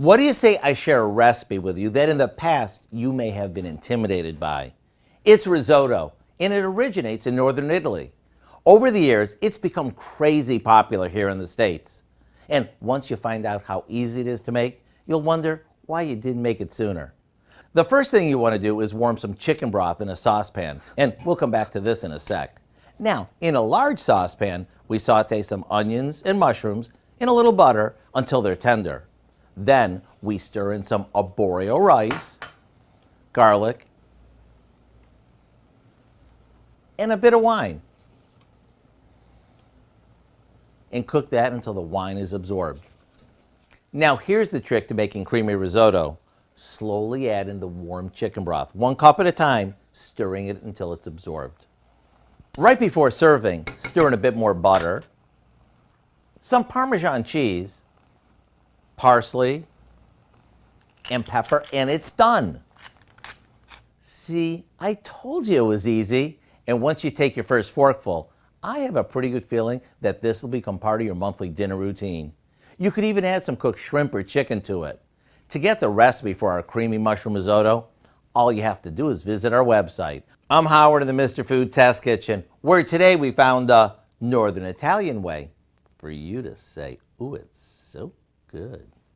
What do you say I share a recipe with you that in the past you may have been intimidated by? It's risotto, and it originates in northern Italy. Over the years, it's become crazy popular here in the States. And once you find out how easy it is to make, you'll wonder why you didn't make it sooner. The first thing you want to do is warm some chicken broth in a saucepan, and we'll come back to this in a sec. Now, in a large saucepan, we saute some onions and mushrooms in a little butter until they're tender. Then we stir in some arborio rice, garlic, and a bit of wine. And cook that until the wine is absorbed. Now here's the trick to making creamy risotto. Slowly add in the warm chicken broth, 1 cup at a time, stirring it until it's absorbed. Right before serving, stir in a bit more butter, some Parmesan cheese, parsley, and pepper, and it's done. See, I told you it was easy. And once you take your first forkful, I have a pretty good feeling that this will become part of your monthly dinner routine. You could even add some cooked shrimp or chicken to it. To get the recipe for our creamy mushroom risotto, all you have to do is visit our website. I'm Howard in the Mr. Food Test Kitchen, where today we found a Northern Italian way for you to say, ooh, it's so good.